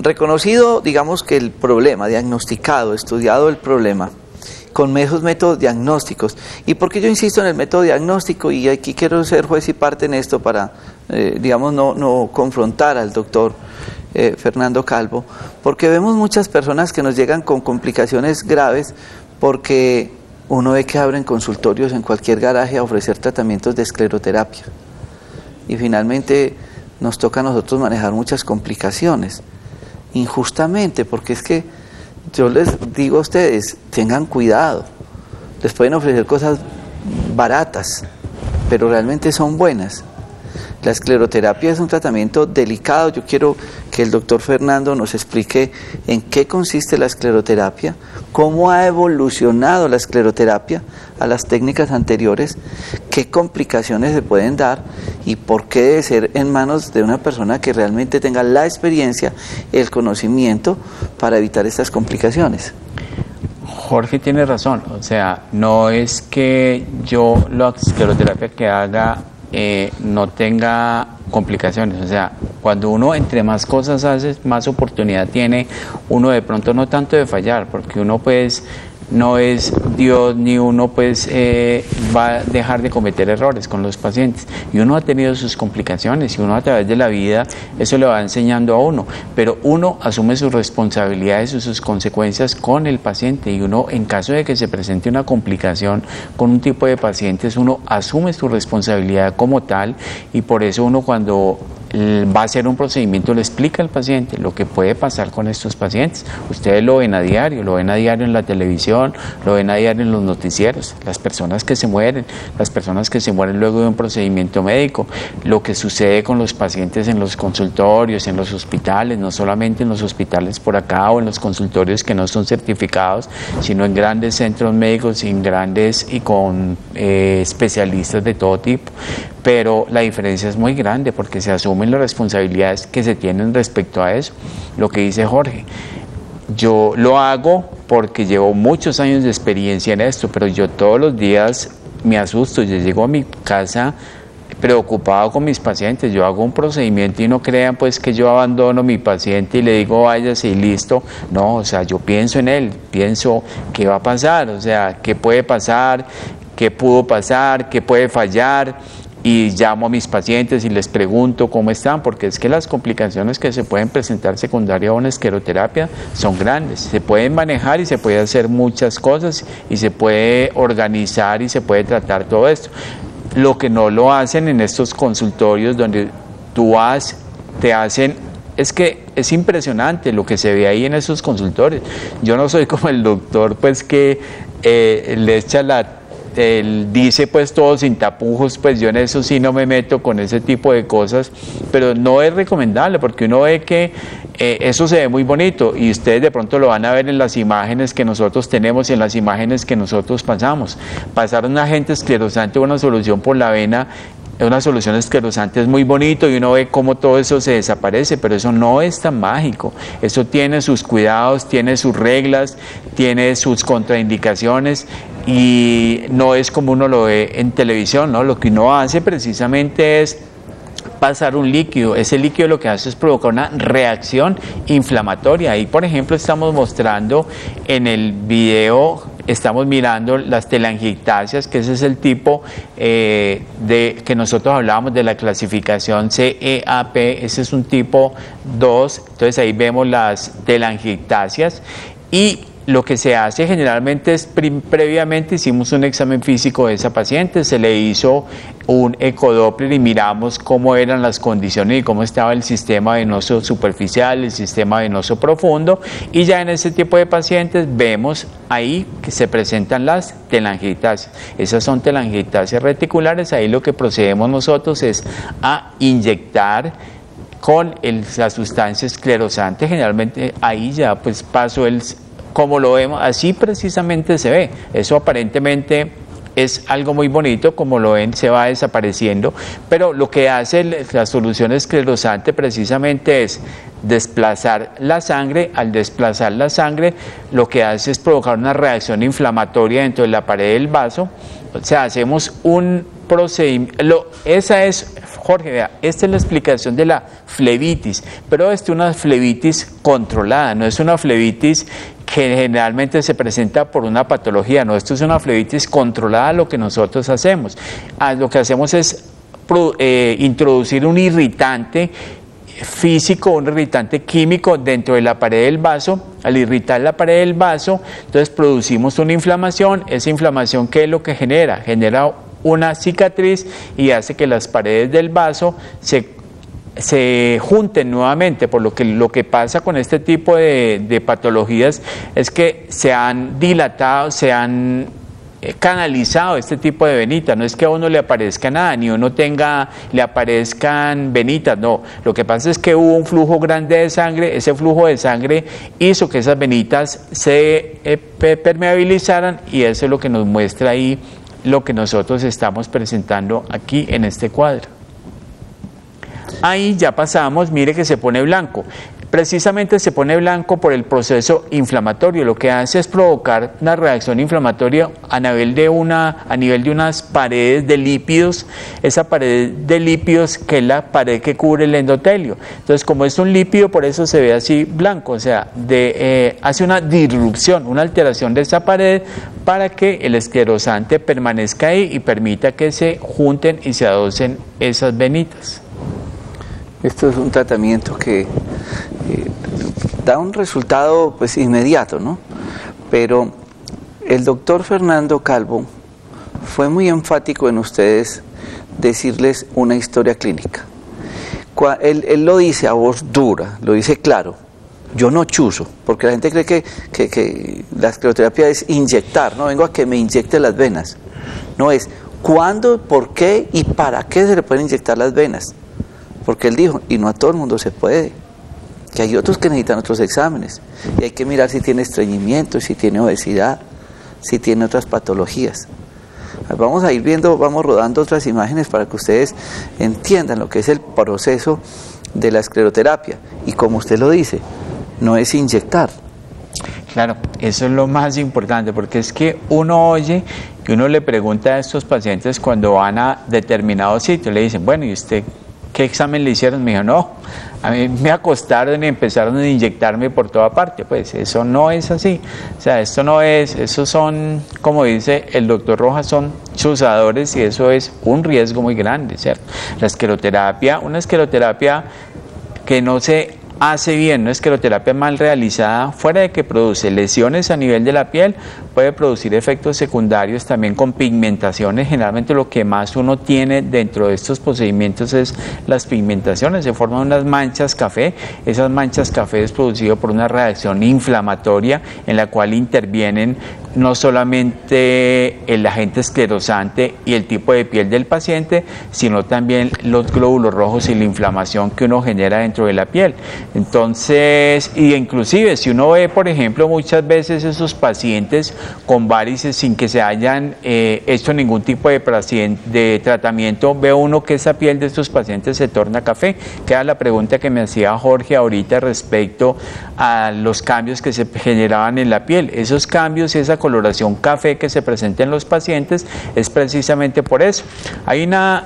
Reconocido, digamos, que el problema, diagnosticado, estudiado el problema, con esos métodos diagnósticos. ¿Y por qué yo insisto en el método diagnóstico? Y aquí quiero ser juez y parte en esto para, digamos, no confrontar al doctor Fernando Calvo, porque vemos muchas personas que nos llegan con complicaciones graves, porque uno ve que abren consultorios en cualquier garaje a ofrecer tratamientos de escleroterapia. Y finalmente nos toca a nosotros manejar muchas complicaciones, injustamente, porque es que yo les digo a ustedes, tengan cuidado, les pueden ofrecer cosas baratas, pero realmente son buenas. La escleroterapia es un tratamiento delicado. Yo quiero que el doctor Fernando nos explique en qué consiste la escleroterapia, cómo ha evolucionado la escleroterapia a las técnicas anteriores, qué complicaciones se pueden dar y por qué debe ser en manos de una persona que realmente tenga la experiencia, el conocimiento para evitar estas complicaciones. Jorge tiene razón, o sea, no es que yo la escleroterapia que haga no tenga complicaciones, o sea, cuando uno entre más cosas hace, más oportunidad tiene uno de pronto no tanto de fallar, porque uno pues no es Dios ni uno pues va a dejar de cometer errores con los pacientes, y uno ha tenido sus complicaciones y uno a través de la vida eso le va enseñando a uno, pero uno asume sus responsabilidades y sus consecuencias con el paciente, y uno en caso de que se presente una complicación con un tipo de pacientes uno asume su responsabilidad como tal, y por eso uno cuando va a hacer un procedimiento le explica al paciente lo que puede pasar con estos pacientes. Ustedes lo ven a diario en la televisión, lo ven a diario en los noticieros, las personas que se mueren luego de un procedimiento médico, lo que sucede con los pacientes en los consultorios, en los hospitales, no solamente en los hospitales por acá o en los consultorios que no son certificados, sino en grandes centros médicos y con especialistas de todo tipo. Pero la diferencia es muy grande porque se asumen las responsabilidades que se tienen respecto a eso. Lo que dice Jorge, yo lo hago porque llevo muchos años de experiencia en esto, pero yo todos los días me asusto. Yo llego a mi casa preocupado con mis pacientes, yo hago un procedimiento y no crean pues que yo abandono a mi paciente y le digo váyase y listo. No, o sea, yo pienso en él, pienso qué va a pasar, o sea, qué puede pasar, qué pudo pasar, qué puede fallar, y llamo a mis pacientes y les pregunto cómo están, porque es que las complicaciones que se pueden presentar secundaria a una escleroterapia son grandes, se pueden manejar y se puede hacer muchas cosas y se puede organizar y se puede tratar todo esto. Lo que no lo hacen en estos consultorios donde tú vas, te hacen, es que es impresionante lo que se ve ahí en esos consultorios. Yo no soy como el doctor pues que le echa él dice pues todo sin tapujos, pues yo en eso sí no me meto con ese tipo de cosas, pero no es recomendable porque uno ve que eso se ve muy bonito y ustedes de pronto lo van a ver en las imágenes que nosotros tenemos y en las imágenes que nosotros pasamos. Pasar un agente esclerosante o una solución por la vena una solución esclerosante es muy bonito y uno ve cómo todo eso se desaparece, pero eso no es tan mágico. Eso tiene sus cuidados, tiene sus reglas, tiene sus contraindicaciones y no es como uno lo ve en televisión, ¿no? Lo que uno hace precisamente es pasar un líquido. Ese líquido lo que hace es provocar una reacción inflamatoria. Ahí, por ejemplo, estamos mostrando en el video, estamos mirando las telangiectasias, que ese es el tipo que nosotros hablábamos de la clasificación CEAP, ese es un tipo 2, entonces ahí vemos las telangiectasias y lo que se hace generalmente es, previamente hicimos un examen físico de esa paciente, se le hizo un ecodoppler y miramos cómo eran las condiciones y cómo estaba el sistema venoso superficial, el sistema venoso profundo, y ya en ese tipo de pacientes vemos ahí que se presentan las telangiectasias. Esas son telangiectasias reticulares. Ahí lo que procedemos nosotros es a inyectar con la sustancia esclerosante. Generalmente ahí ya pues paso como lo vemos, así precisamente se ve. Eso aparentemente es algo muy bonito, como lo ven, se va desapareciendo, pero lo que hace la solución esclerosante precisamente es desplazar la sangre. Al desplazar la sangre, lo que hace es provocar una reacción inflamatoria dentro de la pared del vaso. O sea, hacemos un procedimiento. Esa es, Jorge, vea, esta es la explicación de la flebitis, pero esta es una flebitis controlada, no es una flebitis que generalmente se presenta por una patología, no, esto es una flebitis controlada. Lo que nosotros hacemos, lo que hacemos es introducir un irritante físico, un irritante químico dentro de la pared del vaso. Al irritar la pared del vaso, entonces producimos una inflamación. Esa inflamación, ¿qué es lo que genera? Genera una cicatriz y hace que las paredes del vaso se junten nuevamente, por lo que pasa con este tipo de patologías es que se han dilatado, se han canalizado este tipo de venitas. No es que a uno le aparezca nada, ni uno le aparezcan venitas, no. Lo que pasa es que hubo un flujo grande de sangre, ese flujo de sangre hizo que esas venitas se permeabilizaran, y eso es lo que nos muestra ahí lo que nosotros estamos presentando aquí en este cuadro. Ahí ya pasamos, mire que se pone blanco. Precisamente se pone blanco por el proceso inflamatorio. Lo que hace es provocar una reacción inflamatoria a nivel de unas paredes de lípidos. Esa pared de lípidos, que es la pared que cubre el endotelio. Entonces, como es un lípido, por eso se ve así blanco. O sea, hace una disrupción, una alteración de esa pared para que el esclerosante permanezca ahí y permita que se junten y se adosen esas venitas. Esto es un tratamiento que da un resultado pues inmediato, ¿no? Pero el doctor Fernando Calvo fue muy enfático en ustedes decirles una historia clínica. Él lo dice a voz dura, lo dice claro. Yo no chuzo, porque la gente cree que la escleroterapia es inyectar, no vengo a que me inyecte las venas. No, es cuándo, por qué y para qué se le pueden inyectar las venas. Porque él dijo, y no a todo el mundo se puede, que hay otros que necesitan otros exámenes, y hay que mirar si tiene estreñimiento, si tiene obesidad, si tiene otras patologías. Vamos a ir viendo, vamos rodando otras imágenes para que ustedes entiendan lo que es el proceso de la escleroterapia, y como usted lo dice, no es inyectar. Claro, eso es lo más importante, porque es que uno oye y uno le pregunta a estos pacientes cuando van a determinado sitio, le dicen, bueno, ¿y usted qué examen le hicieron? Me dijo, no, a mí me acostaron y empezaron a inyectarme por toda parte. Pues eso no es así. O sea, esto no es, esos son, como dice el doctor Rojas, son chuzadores, y eso es un riesgo muy grande, ¿cierto? La escleroterapia, una escleroterapia que no se hace bien, una escleroterapia mal realizada, fuera de que produce lesiones a nivel de la piel, puede producir efectos secundarios también con pigmentaciones. Generalmente lo que más uno tiene dentro de estos procedimientos es las pigmentaciones. Se forman unas manchas café. Esas manchas café es producido por una reacción inflamatoria en la cual intervienen no solamente el agente esclerosante y el tipo de piel del paciente, sino también los glóbulos rojos y la inflamación que uno genera dentro de la piel. Entonces, y inclusive si uno ve, por ejemplo, muchas veces esos pacientes con varices sin que se hayan hecho ningún tipo de tratamiento, ve uno que esa piel de estos pacientes se torna café. Queda la pregunta que me hacía Jorge ahorita respecto a los cambios que se generaban en la piel. Esos cambios, esa coloración café que se presenta en los pacientes es precisamente por eso.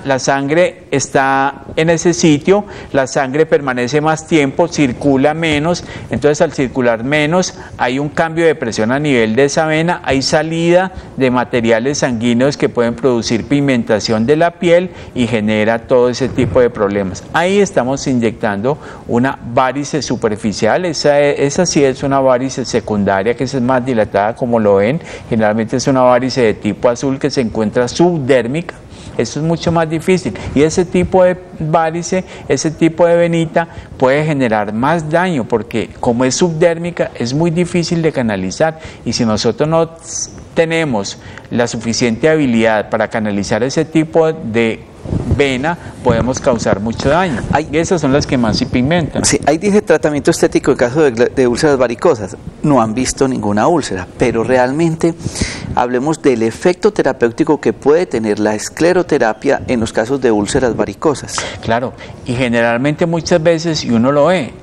La sangre está en ese sitio, la sangre permanece más tiempo, circula menos, entonces al circular menos hay un cambio de presión a nivel de esa vena, hay salida de materiales sanguíneos que pueden producir pigmentación de la piel y genera todo ese tipo de problemas. Ahí estamos inyectando una varice superficial, esa sí es una varice secundaria que es más dilatada, como lo ven, generalmente es una varice de tipo azul que se encuentra subdérmica. Eso es mucho más difícil y ese tipo de varice, ese tipo de venita puede generar más daño porque como es subdérmica es muy difícil de canalizar y si nosotros no tenemos la suficiente habilidad para canalizar ese tipo de vena, podemos causar mucho daño. Y esas son las que más se pigmentan. Sí, ahí dice tratamiento estético en caso de úlceras varicosas. No han visto ninguna úlcera, pero realmente hablemos del efecto terapéutico que puede tener la escleroterapia en los casos de úlceras varicosas. Claro, y generalmente muchas veces, y uno ve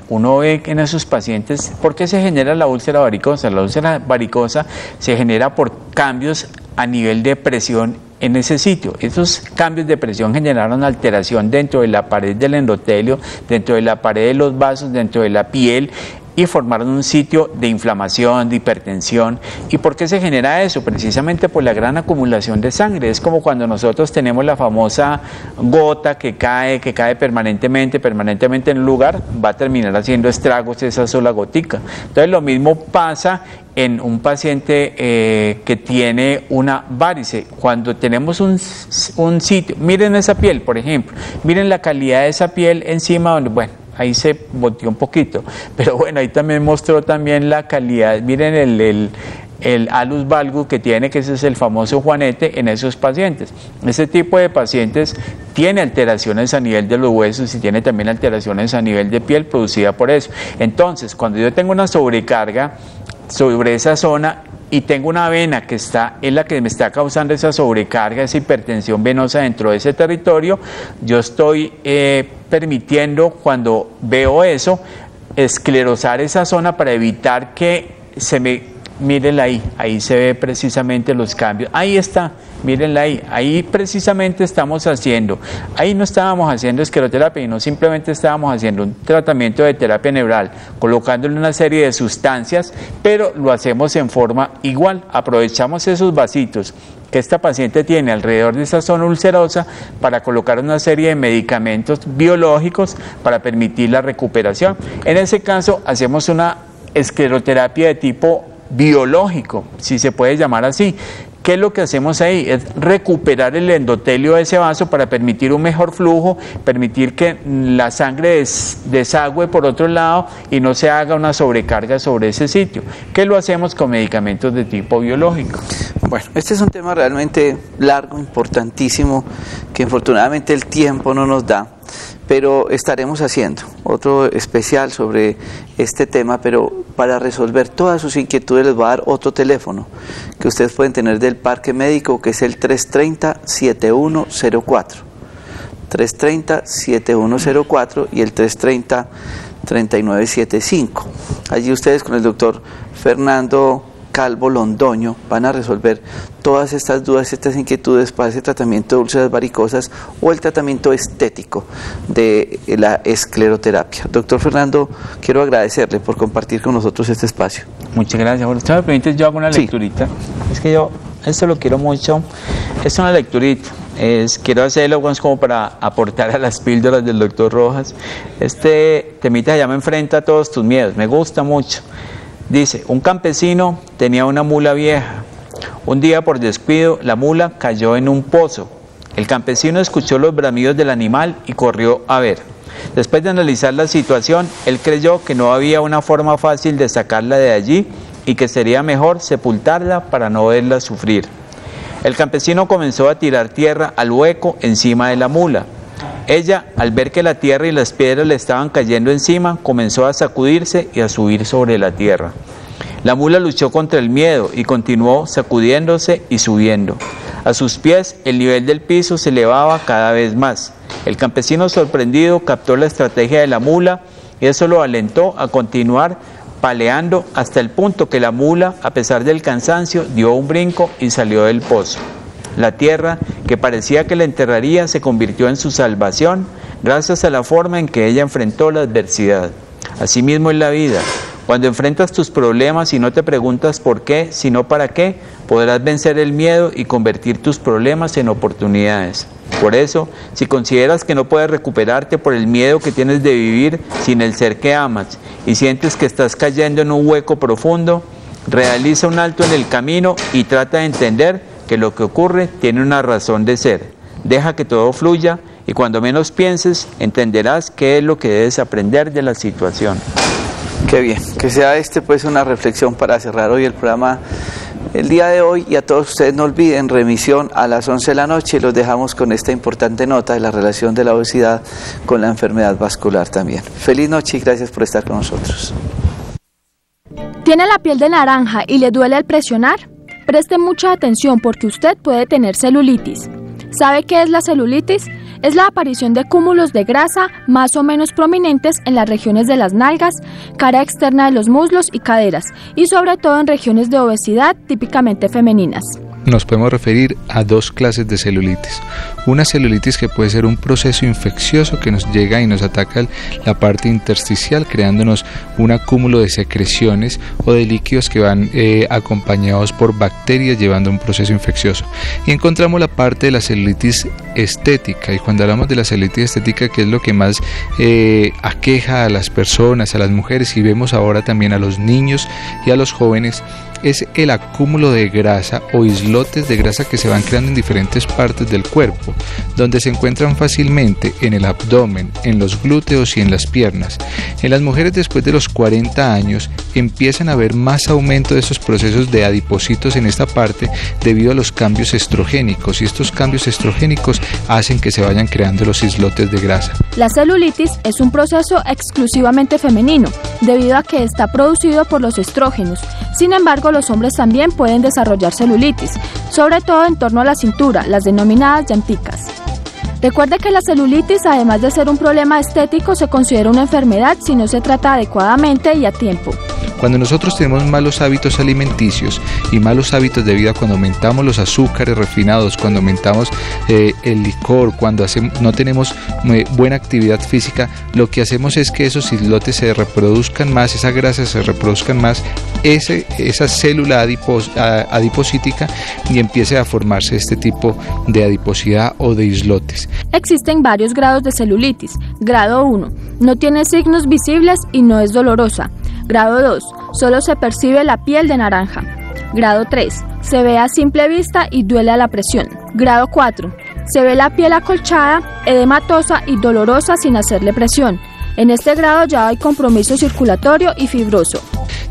en esos pacientes, ¿por qué se genera la úlcera varicosa? La úlcera varicosa se genera por cambios a nivel de presión en ese sitio. Esos cambios de presión generaron alteración dentro de la pared del endotelio, dentro de la pared de los vasos, dentro de la piel y formaron un sitio de inflamación, de hipertensión. ¿Y por qué se genera eso? Precisamente por la gran acumulación de sangre. Es como cuando nosotros tenemos la famosa gota que cae permanentemente en un lugar, va a terminar haciendo estragos esa sola gotica. Entonces lo mismo pasa en un paciente que tiene una varice. Cuando tenemos un sitio, miren esa piel, por ejemplo, miren la calidad de esa piel encima, donde, bueno, ahí se volteó un poquito, pero bueno, ahí también mostró también la calidad, miren el alus valgus que tiene, que ese es el famoso juanete en esos pacientes. Ese tipo de pacientes tiene alteraciones a nivel de los huesos y tiene también alteraciones a nivel de piel producida por eso. Entonces, cuando yo tengo una sobrecarga sobre esa zona y tengo una vena que es la que me está causando esa sobrecarga, esa hipertensión venosa dentro de ese territorio, yo estoy permitiendo, cuando veo eso, esclerosar esa zona para evitar que se me... Mírenla ahí se ve precisamente los cambios. Ahí está, mírenla ahí precisamente estamos haciendo. Ahí no estábamos haciendo escleroterapia, no simplemente estábamos haciendo un tratamiento de terapia neural, colocándole una serie de sustancias, pero lo hacemos en forma igual. Aprovechamos esos vasitos que esta paciente tiene alrededor de esa zona ulcerosa para colocar una serie de medicamentos biológicos para permitir la recuperación. En ese caso hacemos una escleroterapia de tipo biológico, si se puede llamar así. ¿Qué es lo que hacemos ahí? Es recuperar el endotelio de ese vaso para permitir un mejor flujo, permitir que la sangre desagüe por otro lado y no se haga una sobrecarga sobre ese sitio. ¿Qué lo hacemos con medicamentos de tipo biológico? Bueno, este es un tema realmente largo, importantísimo, que infortunadamente el tiempo no nos da, pero estaremos haciendo otro especial sobre este tema, pero para resolver todas sus inquietudes les voy a dar otro teléfono que ustedes pueden tener del Parque Médico, que es el 330-7104, 330-7104 y el 330-3975. Allí ustedes con el doctor Fernando Calvo Londoño van a resolver todas estas dudas, estas inquietudes para ese tratamiento de úlceras varicosas o el tratamiento estético de la escleroterapia. Doctor Fernando, quiero agradecerle por compartir con nosotros este espacio. Muchas gracias. Bueno, ¿me permite? Yo hago una lecturita. Es que yo esto lo quiero mucho. Es una lecturita. Quiero hacerlo como para aportar a las píldoras del doctor Rojas. Este temita se llama Enfrenta todos tus miedos. Me gusta mucho. Dice, un campesino tenía una mula vieja. Un día por descuido la mula cayó en un pozo. El campesino escuchó los bramidos del animal y corrió a ver. Después de analizar la situación, él creyó que no había una forma fácil de sacarla de allí y que sería mejor sepultarla para no verla sufrir. El campesino comenzó a tirar tierra al hueco encima de la mula. Ella, al ver que la tierra y las piedras le estaban cayendo encima, comenzó a sacudirse y a subir sobre la tierra. La mula luchó contra el miedo y continuó sacudiéndose y subiendo. A sus pies, el nivel del piso se elevaba cada vez más. El campesino, sorprendido, captó la estrategia de la mula y eso lo alentó a continuar paleando hasta el punto que la mula, a pesar del cansancio, dio un brinco y salió del pozo. La tierra, que parecía que la enterraría, se convirtió en su salvación gracias a la forma en que ella enfrentó la adversidad. Asimismo en la vida, cuando enfrentas tus problemas y no te preguntas por qué, sino para qué, podrás vencer el miedo y convertir tus problemas en oportunidades. Por eso, si consideras que no puedes recuperarte por el miedo que tienes de vivir sin el ser que amas y sientes que estás cayendo en un hueco profundo, realiza un alto en el camino y trata de entender que lo que ocurre tiene una razón de ser. Deja que todo fluya y cuando menos pienses, entenderás qué es lo que debes aprender de la situación. Qué bien, que sea pues una reflexión para cerrar hoy el programa el día de hoy, y a todos ustedes no olviden, remisión a las 11 de la noche, y los dejamos con esta importante nota de la relación de la obesidad con la enfermedad vascular también. Feliz noche y gracias por estar con nosotros. ¿Tiene la piel de naranja y le duele al presionar? Preste mucha atención porque usted puede tener celulitis. ¿Sabe qué es la celulitis? Es la aparición de cúmulos de grasa más o menos prominentes en las regiones de las nalgas, cara externa de los muslos y caderas, y sobre todo en regiones de obesidad típicamente femeninas. Nos podemos referir a dos clases de celulitis. Una celulitis que puede ser un proceso infeccioso que nos llega y nos ataca la parte intersticial, creándonos un acúmulo de secreciones o de líquidos que van acompañados por bacterias, llevando a un proceso infeccioso. Y encontramos la parte de la celulitis estética, y cuando hablamos de la celulitis estética, que es lo que más aqueja a las personas, a las mujeres, y vemos ahora también a los niños y a los jóvenes, es el acúmulo de grasa o islotes de grasa que se van creando en diferentes partes del cuerpo, donde se encuentran fácilmente en el abdomen, en los glúteos y en las piernas. En las mujeres después de los 40 años empiezan a haber más aumento de esos procesos de adipocitos en esta parte debido a los cambios estrogénicos, y estos cambios estrogénicos hacen que se vayan creando los islotes de grasa. La celulitis es un proceso exclusivamente femenino, debido a que está producido por los estrógenos. Sin embargo, los hombres también pueden desarrollar celulitis, sobre todo en torno a la cintura, las denominadas llanticas. Recuerde que la celulitis, además de ser un problema estético, se considera una enfermedad si no se trata adecuadamente y a tiempo. Cuando nosotros tenemos malos hábitos alimenticios y malos hábitos de vida, cuando aumentamos los azúcares refinados, cuando aumentamos el licor, cuando no tenemos buena actividad física, lo que hacemos es que esos islotes se reproduzcan más, esa grasa se reproduzcan más, esa célula adipocítica, y empiece a formarse este tipo de adiposidad o de islotes. Existen varios grados de celulitis. Grado 1, no tiene signos visibles y no es dolorosa. Grado 2, solo se percibe la piel de naranja. Grado 3, se ve a simple vista y duele a la presión. Grado 4, se ve la piel acolchada, edematosa y dolorosa sin hacerle presión. En este grado ya hay compromiso circulatorio y fibroso.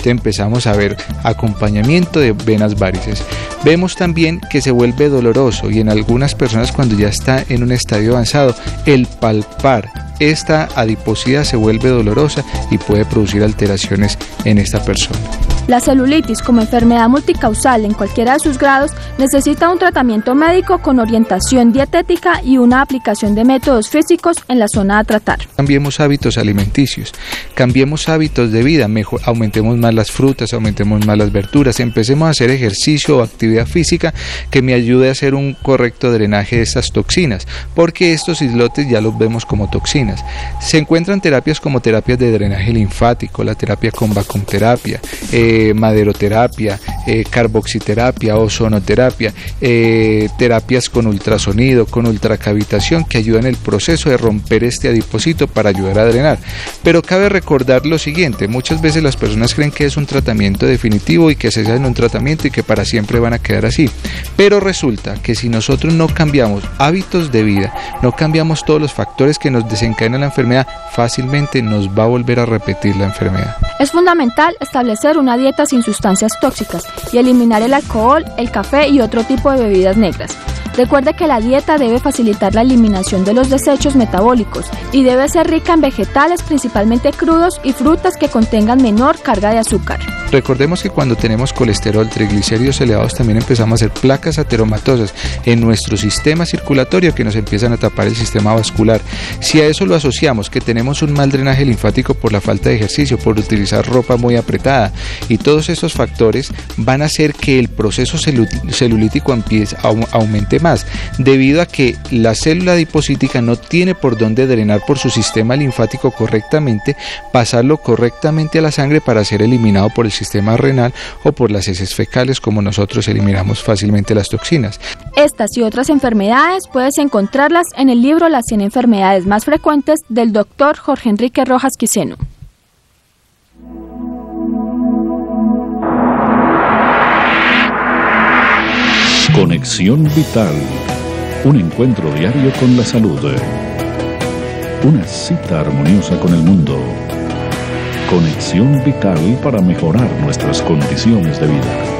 Empezamos a ver acompañamiento de venas varices. Vemos también que se vuelve doloroso, y en algunas personas, cuando ya está en un estadio avanzado, el palpar esta adiposidad se vuelve dolorosa y puede producir alteraciones en esta persona. La celulitis, como enfermedad multicausal en cualquiera de sus grados, necesita un tratamiento médico con orientación dietética y una aplicación de métodos físicos en la zona a tratar. Cambiemos hábitos alimenticios, cambiemos hábitos de vida, aumentemos más las frutas, aumentemos más las verduras, empecemos a hacer ejercicio o actividad física que me ayude a hacer un correcto drenaje de estas toxinas, porque estos islotes ya los vemos como toxinas. Se encuentran terapias como terapias de drenaje linfático, la terapia con vacuumterapia, maderoterapia, carboxiterapia, ozonoterapia, terapias con ultrasonido, con ultracavitación, que ayudan en el proceso de romper este adipocito para ayudar a drenar. Pero cabe recordar lo siguiente: muchas veces las personas creen que es un tratamiento definitivo y que se hacen un tratamiento y que para siempre van a quedar así, pero resulta que si nosotros no cambiamos hábitos de vida, no cambiamos todos los factores que nos desencadenan la enfermedad, fácilmente nos va a volver a repetir la enfermedad. Es fundamental establecer una dieta sin sustancias tóxicas y eliminar el alcohol, el café y otro tipo de bebidas negras. Recuerde que la dieta debe facilitar la eliminación de los desechos metabólicos y debe ser rica en vegetales, principalmente crudos, y frutas que contengan menor carga de azúcar. Recordemos que cuando tenemos colesterol, triglicéridos elevados, también empezamos a hacer placas ateromatosas en nuestro sistema circulatorio que nos empiezan a tapar el sistema vascular. Si a eso lo asociamos que tenemos un mal drenaje linfático por la falta de ejercicio, por utilizar ropa muy apretada, y todos estos factores van a hacer que el proceso celulítico aumente más, debido a que la célula adipocítica no tiene por dónde drenar por su sistema linfático correctamente, pasarlo correctamente a la sangre para ser eliminado por el sistema renal o por las heces fecales, como nosotros eliminamos fácilmente las toxinas. Estas y otras enfermedades puedes encontrarlas en el libro Las 100 enfermedades más frecuentes del Dr. Jorge Enrique Rojas Quiseno. Conexión Vital, un encuentro diario con la salud, una cita armoniosa con el mundo. Conexión Vital para mejorar nuestras condiciones de vida.